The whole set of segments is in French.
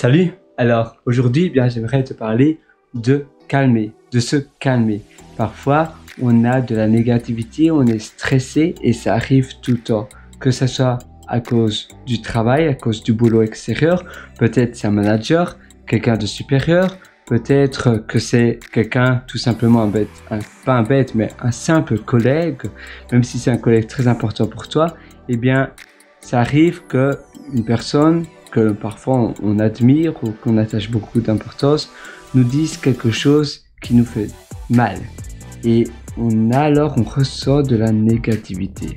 Salut! Alors aujourd'hui, j'aimerais te parler de se calmer. Parfois, on a de la négativité, on est stressé et ça arrive tout le temps. Que ce soit à cause du travail, à cause du boulot extérieur, peut-être c'est un manager, quelqu'un de supérieur, peut-être que c'est quelqu'un tout simplement pas un bête, mais un simple collègue, même si c'est un collègue très important pour toi, ça arrive que une personne que parfois on admire ou qu'on attache beaucoup d'importance nous dise quelque chose qui nous fait mal. Et on ressent de la négativité.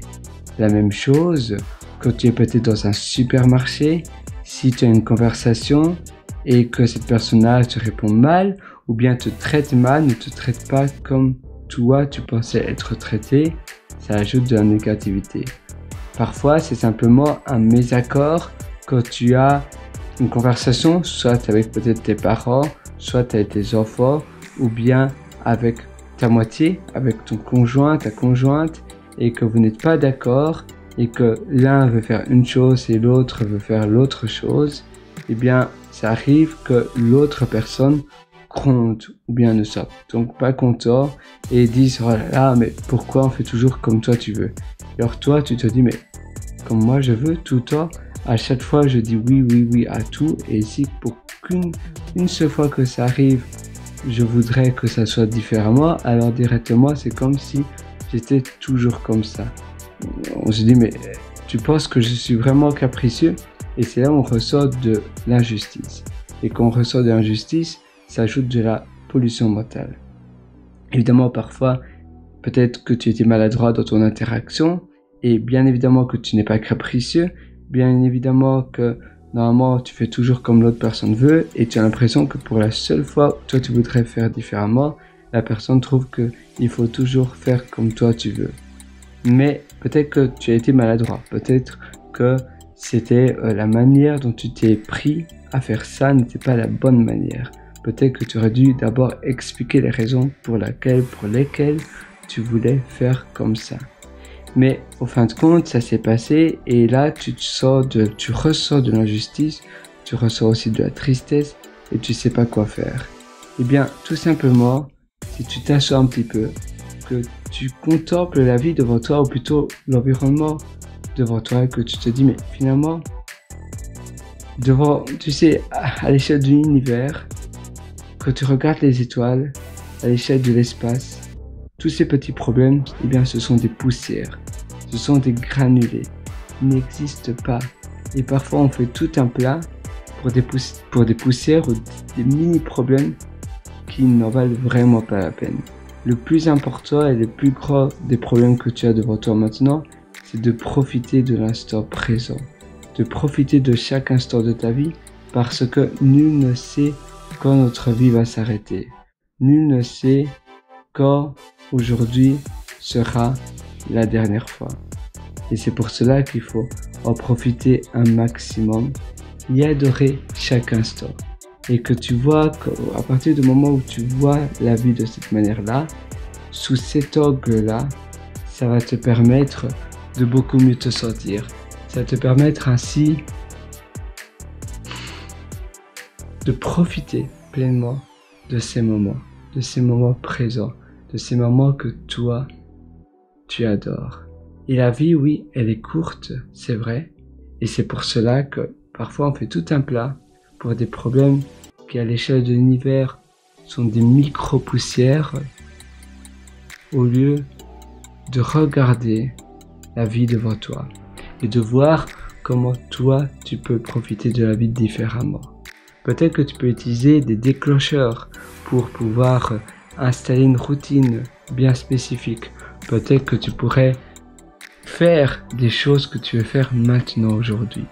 La même chose quand tu es peut-être dans un supermarché, si tu as une conversation et que cette personne-là te répond mal ou bien te traite mal, ne te traite pas comme toi tu pensais être traité, ça ajoute de la négativité. Parfois, c'est simplement un mésaccord quand tu as une conversation, soit avec peut-être tes parents, soit avec tes enfants, ou bien avec ta moitié, avec ton conjoint, ta conjointe, et que vous n'êtes pas d'accord, et que l'un veut faire une chose et l'autre veut faire l'autre chose, ça arrive que l'autre personne gronde, ou bien ne soit donc pas content, et dise « Oh là là, mais pourquoi on fait toujours comme toi tu veux ?» Alors toi, tu te dis « Mais comme moi je veux tout le temps, à chaque fois je dis oui à tout, et si pour qu'une seule fois que ça arrive, je voudrais que ça soit différemment, alors directement c'est comme si j'étais toujours comme ça. » On se dit mais tu penses que je suis vraiment capricieux? Et c'est là où on ressort de l'injustice. Et quand on ressort de l'injustice, ça ajoute de la pollution mentale. Évidemment parfois, peut-être que tu étais maladroit dans ton interaction, et bien évidemment que tu n'es pas capricieux, bien évidemment que normalement tu fais toujours comme l'autre personne veut et tu as l'impression que pour la seule fois où toi tu voudrais faire différemment, la personne trouve qu'il faut toujours faire comme toi tu veux. Mais peut-être que tu as été maladroit, peut-être que c'était la manière dont tu t'es pris à faire ça n'était pas la bonne manière. Peut-être que tu aurais dû d'abord expliquer les raisons pour lesquelles tu voulais faire comme ça. Mais au fin de compte, ça s'est passé et là tu ressens de l'injustice, tu ressens aussi de la tristesse et tu sais pas quoi faire. Tout simplement, si tu t'assois un petit peu, que tu contemples la vie devant toi ou plutôt l'environnement devant toi, que tu te dis mais finalement, à l'échelle de l'univers, quand tu regardes les étoiles, à l'échelle de l'espace, tous ces petits problèmes, ce sont des poussières, ce sont des granulés, ils n'existent pas. Et parfois on fait tout un plat pour des poussières ou des mini-problèmes qui n'en valent vraiment pas la peine. Le plus important et le plus grand des problèmes que tu as devant toi maintenant, c'est de profiter de l'instant présent, de profiter de chaque instant de ta vie parce que nul ne sait quand notre vie va s'arrêter. Nul ne sait quand aujourd'hui sera la dernière fois. Et c'est pour cela qu'il faut en profiter un maximum, y adorer chaque instant. Et que tu vois qu'à partir du moment où tu vois la vie de cette manière-là, sous cet angle-là, ça va te permettre de beaucoup mieux te sentir. Ça va te permettre ainsi de profiter pleinement de ces moments présents, de ces moments que toi, tu adores. Et la vie, oui, elle est courte, c'est vrai. Et c'est pour cela que parfois on fait tout un plat pour des problèmes qui à l'échelle de l'univers sont des micro-poussières au lieu de regarder la vie devant toi et de voir comment toi tu peux profiter de la vie différemment. Peut-être que tu peux utiliser des déclencheurs pour pouvoir installer une routine bien spécifique. Peut-être que tu pourrais faire des choses que tu veux faire maintenant, aujourd'hui.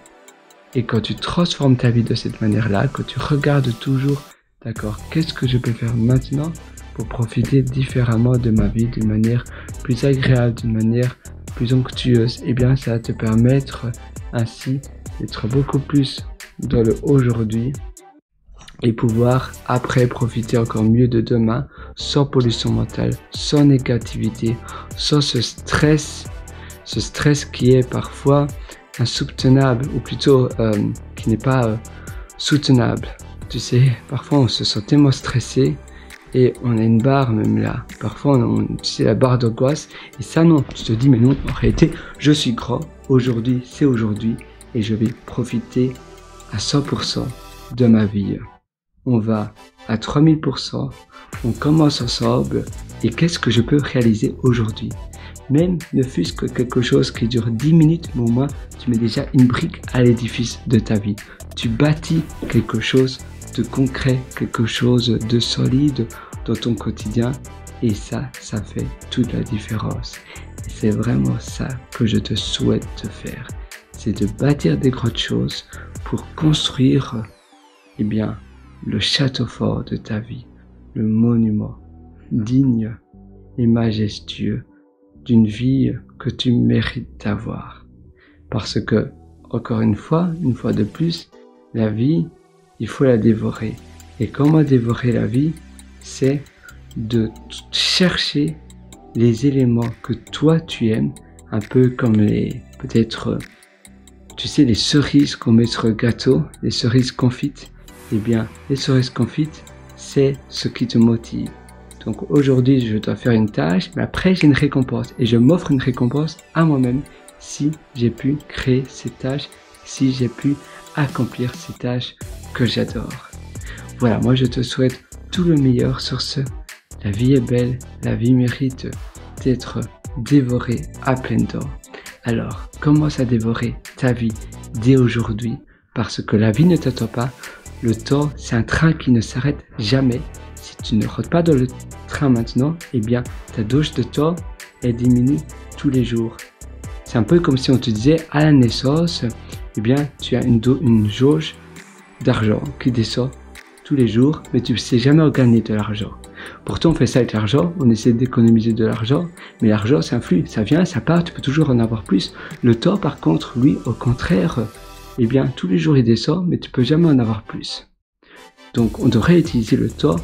Et quand tu transformes ta vie de cette manière-là, quand tu regardes toujours, d'accord, qu'est-ce que je peux faire maintenant pour profiter différemment de ma vie, d'une manière plus agréable, d'une manière plus onctueuse, ça va te permettre ainsi d'être beaucoup plus dans le aujourd'hui et pouvoir après profiter encore mieux de demain sans pollution mentale, sans négativité, sans ce stress qui est parfois insoutenable ou plutôt qui n'est pas soutenable. Tu sais, parfois on se sent tellement stressé et on a une barre même là. Parfois tu sais, la barre d'angoisse. Et ça non, tu te dis mais non, en réalité, je suis grand. Aujourd'hui, c'est aujourd'hui et je vais profiter à 100% de ma vie. On va à 3000%, on commence ensemble et qu'est-ce que je peux réaliser aujourd'hui? Même ne fût-ce que quelque chose qui dure 10 minutes, mais au moins tu mets déjà une brique à l'édifice de ta vie. Tu bâtis quelque chose de concret, quelque chose de solide dans ton quotidien et ça fait toute la différence. Et c'est vraiment ça que je te souhaite de faire. C'est de bâtir des grandes choses pour construire, eh bien, le château fort de ta vie, le monument digne et majestueux d'une vie que tu mérites d'avoir. Parce que, encore une fois de plus, la vie, il faut la dévorer. Et comment dévorer la vie? C'est de chercher les éléments que toi tu aimes, un peu comme peut-être, tu sais, les cerises qu'on met sur le gâteau, les cerises confites. Eh bien, les cerises confites, c'est ce qui te motive. Donc aujourd'hui, je dois faire une tâche, mais après j'ai une récompense. Et je m'offre une récompense à moi-même si j'ai pu créer ces tâches, si j'ai pu accomplir ces tâches que j'adore. Voilà, moi je te souhaite tout le meilleur sur ce. La vie est belle, la vie mérite d'être dévorée à pleines dents. Alors, commence à dévorer ta vie dès aujourd'hui, parce que la vie ne t'attend pas. Le temps, c'est un train qui ne s'arrête jamais. Si tu ne rentres pas dans le train maintenant, eh bien, ta dose de temps, elle diminue tous les jours. C'est un peu comme si on te disait, à la naissance, eh bien, tu as une jauge d'argent qui descend tous les jours, mais tu ne sais jamais gagner de l'argent. Pourtant, on fait ça avec l'argent, on essaie d'économiser de l'argent, mais l'argent, c'est un flux, ça vient, ça part, tu peux toujours en avoir plus. Le temps, par contre, lui, au contraire, eh bien, tous les jours, il descend, mais tu peux jamais en avoir plus. Donc, on devrait utiliser le temps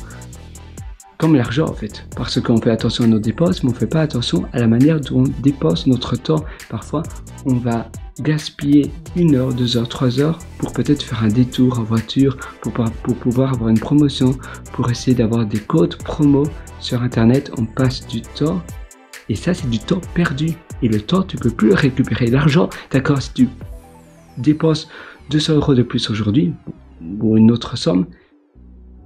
comme l'argent, en fait, parce qu'on fait attention à nos dépenses, mais on ne fait pas attention à la manière dont on dépense notre temps. Parfois, on va gaspiller 1 heure, 2 heures, 3 heures pour peut-être faire un détour en voiture, pour pouvoir avoir une promotion, pour essayer d'avoir des codes promo sur Internet. On passe du temps et ça, c'est du temps perdu. Et le temps, tu peux plus le récupérer. L'argent, d'accord, si tu dépenses 200 € de plus aujourd'hui ou une autre somme,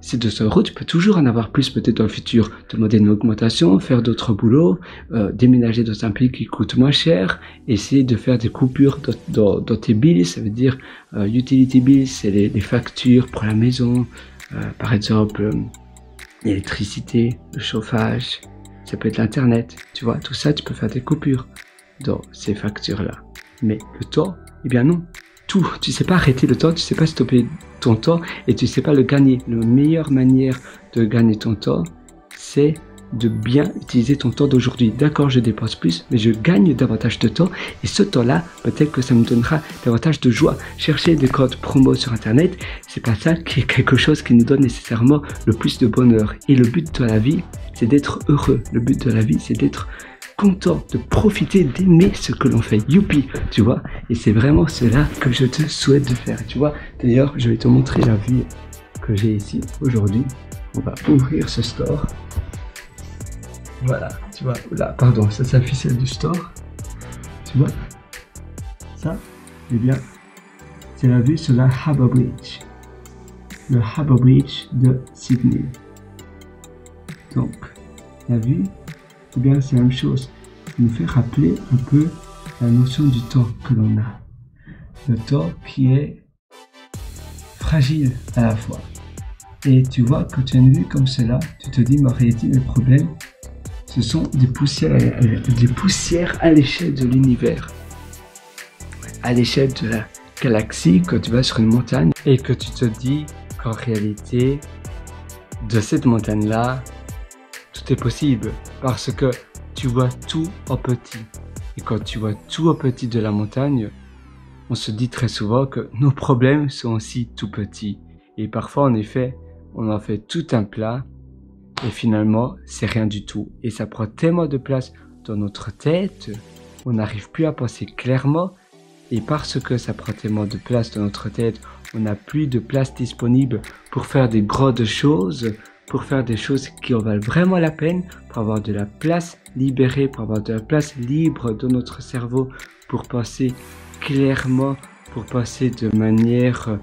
ces 200 €, tu peux toujours en avoir plus peut-être dans le futur. Demander une augmentation, faire d'autres boulots, déménager dans un pays qui coûte moins cher, essayer de faire des coupures dans tes bills, ça veut dire utility bills, c'est les factures pour la maison, par exemple l'électricité, le chauffage, ça peut être l'internet, tu vois, tout ça tu peux faire des coupures dans ces factures-là. Mais le temps, eh bien non. Tout, tu sais pas arrêter le temps, tu sais pas stopper ton temps et tu sais pas le gagner. La meilleure manière de gagner ton temps, c'est de bien utiliser ton temps d'aujourd'hui. D'accord, je dépense plus, mais je gagne davantage de temps et ce temps-là, peut-être que ça me donnera davantage de joie. Chercher des codes promo sur Internet, c'est pas ça qui est quelque chose qui nous donne nécessairement le plus de bonheur. Et le but de la vie, c'est d'être heureux. Le but de la vie, c'est d'être content, de profiter, d'aimer ce que l'on fait. Youpi, tu vois. Et c'est vraiment cela que je te souhaite de faire. Tu vois, d'ailleurs, je vais te montrer la vue que j'ai ici aujourd'hui. On va ouvrir ce store. Voilà, tu vois, là, pardon, ça s'affiche celle du store. Tu vois, ça, eh bien, c'est la vue sur la Harbour Bridge. Le Harbour Bridge de Sydney. Donc, la vue, eh bien, c'est la même chose. Ça nous fait rappeler un peu la notion du temps que l'on a. Le temps qui est fragile à la fois. Et tu vois, quand tu as une vue comme cela, tu te dis, mais en réalité, mes problèmes, ce sont des poussières à l'échelle de l'univers, à l'échelle de la galaxie. Quand tu vas sur une montagne et que tu te dis qu'en réalité, de cette montagne-là, tout est possible parce que tu vois tout en petit. Et quand tu vois tout en petit de la montagne, on se dit très souvent que nos problèmes sont aussi tout petits. Et parfois, en effet, on en fait tout un plat. Et finalement, c'est rien du tout. Et ça prend tellement de place dans notre tête, on n'arrive plus à penser clairement. Et parce que ça prend tellement de place dans notre tête, on n'a plus de place disponible pour faire des grandes choses, pour faire des choses qui en valent vraiment la peine, pour avoir de la place libérée, pour avoir de la place libre dans notre cerveau, pour penser clairement, pour penser de manière,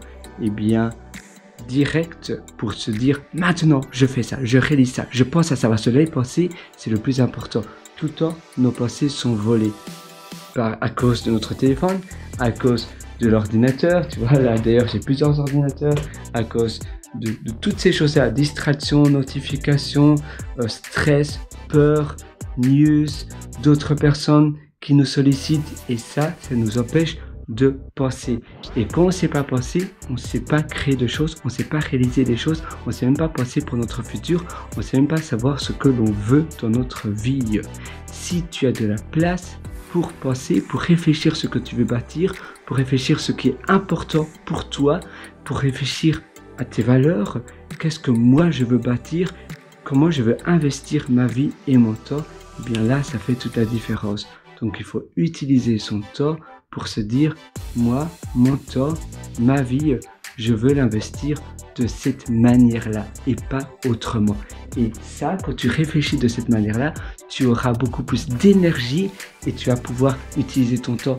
directe, pour se dire maintenant je fais ça, je réalise ça, je pense à ça, parce que les pensées c'est le plus important. Tout le temps nos pensées sont volées à cause de notre téléphone, à cause de l'ordinateur, tu vois, là d'ailleurs j'ai plusieurs ordinateurs, à cause de toutes ces choses-là, distraction, notification, stress, peur, news, d'autres personnes qui nous sollicitent, et ça nous empêche de penser. Et quand on ne sait pas penser, on ne sait pas créer de choses, on ne sait pas réaliser des choses, on ne sait même pas penser pour notre futur, on ne sait même pas savoir ce que l'on veut dans notre vie. Si tu as de la place pour penser, pour réfléchir ce que tu veux bâtir, pour réfléchir ce qui est important pour toi, pour réfléchir à tes valeurs, qu'est-ce que moi je veux bâtir, comment je veux investir ma vie et mon temps, et bien là ça fait toute la différence. Donc il faut utiliser son temps pour se dire, moi, mon temps, ma vie, je veux l'investir de cette manière-là et pas autrement. Et ça, quand tu réfléchis de cette manière-là, tu auras beaucoup plus d'énergie et tu vas pouvoir utiliser ton temps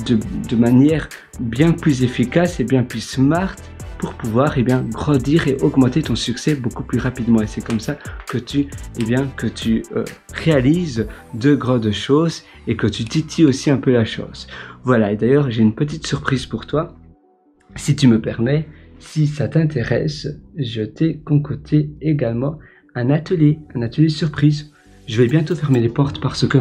de manière bien plus efficace et bien plus smart pour pouvoir grandir et augmenter ton succès beaucoup plus rapidement. Et c'est comme ça que tu réalises de grandes choses et que tu titilles aussi un peu la chose. Voilà, et d'ailleurs j'ai une petite surprise pour toi. Si tu me permets, si ça t'intéresse, je t'ai concocté également un atelier surprise. Je vais bientôt fermer les portes parce que,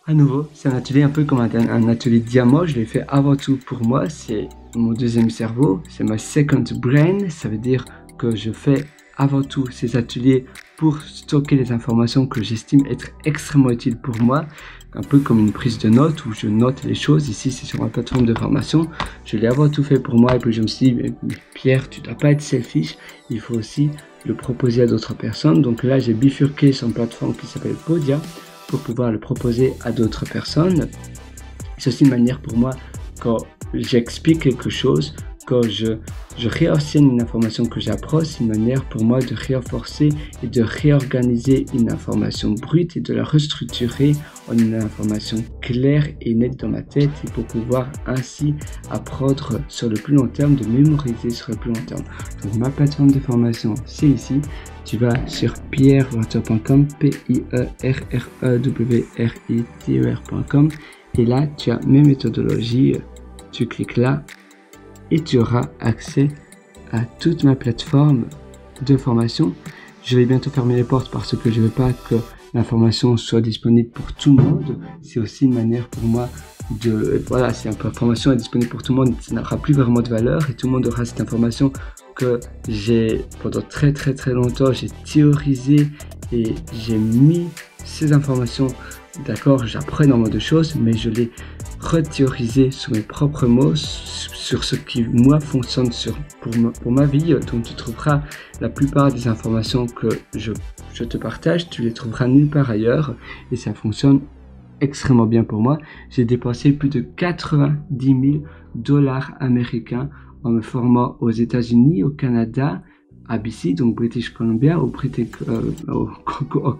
à nouveau, c'est un atelier un peu comme un atelier diamant. Je l'ai fait avant tout pour moi, c'est mon deuxième cerveau, c'est ma second brain. Ça veut dire que je fais avant tout ces ateliers pour stocker les informations que j'estime être extrêmement utiles pour moi, un peu comme une prise de notes où je note les choses. Ici c'est sur ma plateforme de formation, je l'ai avant tout fait pour moi, et puis je me suis dit mais Pierre, tu dois pas être selfish, il faut aussi le proposer à d'autres personnes. Donc là j'ai bifurqué sur une plateforme qui s'appelle Podia pour pouvoir le proposer à d'autres personnes. C'est aussi une manière pour moi, quand j'explique quelque chose, quand je réenseigne une information que j'apprends, c'est une manière pour moi de renforcer et de réorganiser une information brute et de la restructurer en une information claire et nette dans ma tête, et pour pouvoir ainsi apprendre sur le plus long terme, de mémoriser sur le plus long terme. Donc ma plateforme de formation c'est ici, tu vas sur pierrewriter.com, pierrewriter.com, et là tu as mes méthodologies, tu cliques là et tu auras accès à toute ma plateforme de formation. Je vais bientôt fermer les portes parce que je ne veux pas que l'information soit disponible pour tout le monde. C'est aussi une manière pour moi de... Voilà, si l'information est disponible pour tout le monde, ça n'aura plus vraiment de valeur et tout le monde aura cette information que j'ai, pendant très longtemps, j'ai théorisé et j'ai mis ces informations. D'accord, j'apprends énormément de choses, mais je l'ai rethéorisé sous mes propres mots, sur ce qui, moi, fonctionne pour ma vie. Donc, tu trouveras la plupart des informations que je te partage, tu les trouveras nulle part ailleurs, et ça fonctionne extrêmement bien pour moi. J'ai dépensé plus de 90 000 $ américains en me formant aux États-Unis, au Canada, à BC, donc British Columbia, en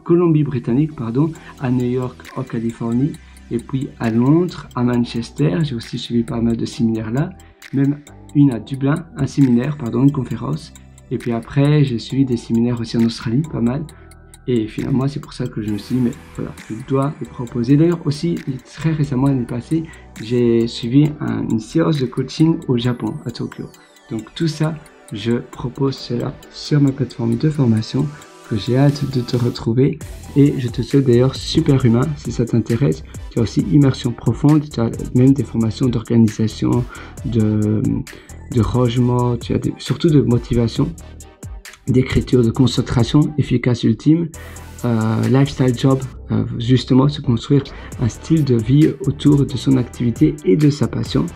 Colombie-Britannique, pardon, à New York, en Californie, et puis à Londres, à Manchester. J'ai aussi suivi pas mal de séminaires là, même une à Dublin, une conférence. Et puis après, j'ai suivi des séminaires aussi en Australie, pas mal. Et finalement, c'est pour ça que je me suis dit, mais voilà, je dois le proposer. D'ailleurs aussi, très récemment, l'année passée, j'ai suivi une séance de coaching au Japon, à Tokyo. Donc tout ça, je propose cela sur ma plateforme de formation, que j'ai hâte de te retrouver. Et je te souhaite d'ailleurs super humain, si ça t'intéresse. Tu as aussi immersion profonde, tu as même des formations d'organisation, de rangement, tu as surtout de motivation, d'écriture, de concentration efficace ultime, lifestyle job, justement se construire un style de vie autour de son activité et de sa passion.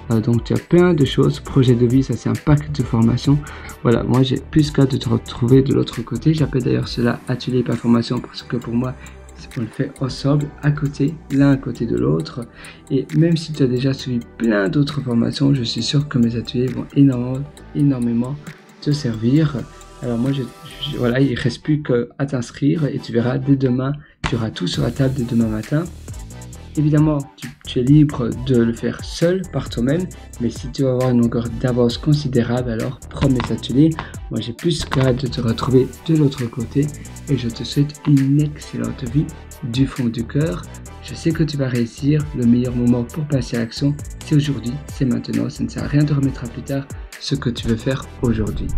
Donc tu as plein de choses, projet de vie, ça c'est un pack de formation. Voilà, moi j'ai plus qu'à de te retrouver de l'autre côté. J'appelle d'ailleurs cela atelier pas formation parce que pour moi on le fait ensemble, à côté, l'un à côté de l'autre. Et même si tu as déjà suivi plein d'autres formations, je suis sûr que mes ateliers vont énormément te servir. Alors moi, voilà, il ne reste plus qu'à t'inscrire et tu verras dès demain, tu auras tout sur la table dès demain matin. Évidemment, tu es libre de le faire seul, par toi-même, mais si tu veux avoir une longueur d'avance considérable, alors prends mes ateliers. Moi, j'ai plus que hâte de te retrouver de l'autre côté et je te souhaite une excellente vie du fond du cœur. Je sais que tu vas réussir. Le meilleur moment pour passer à l'action, c'est aujourd'hui, c'est maintenant. Ça ne sert à rien de remettre à plus tard ce que tu veux faire aujourd'hui.